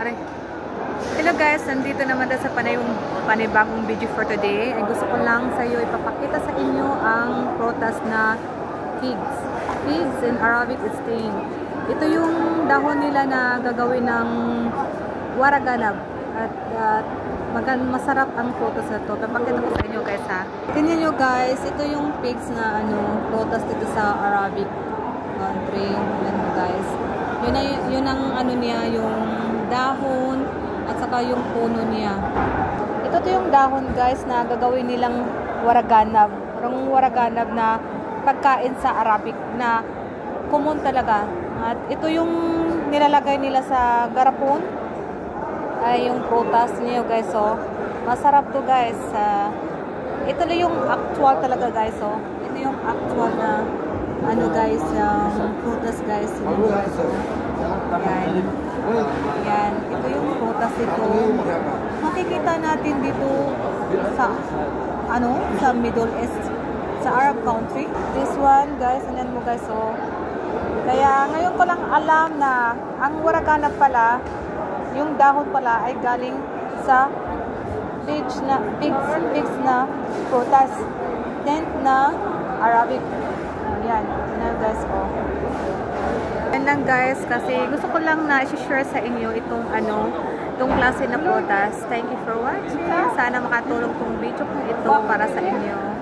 Aray. Hello guys, nandito naman tayo sa panibagong video for today. Ay gusto ko lang sa iyo ipapakita sa inyo ang prutas na figs. Figs in Arabic is stain. Ito yung dahon nila na gagawin ng waraganab. At masarap ang prutas na to. Papakita ko sa inyo guys ha. Tingnan nyo guys, ito yung figs na prutas dito sa Arabic country. Yan guys. Yun ang niya, yung dahon at saka yung puno niya. Ito yung dahon guys na gagawin nilang waraganab. Parang waraganab na pagkain sa Arabic na common talaga. At ito yung nilalagay nila sa garapon. Ay yung prutas niyo guys. So, masarap to guys. Ito na yung actual talaga guys. So, ito yung actual na guys, yung prutas guys. Yan. Yan. Ito yung prutas ito. Makikita natin dito sa sa Middle East, sa Arab country. This one guys, anan mo guys. So, kaya ngayon ko lang alam na ang waraganab pala, yung dahon pala ay galing sa figs na prutas. Then na Arabic. Yan. Yan guys. Oh. Yan lang guys. Kasi gusto ko lang na i-share sa inyo itong klase na prutas. Thank you for watching. Sana makatulong tong video ko ito para sa inyo.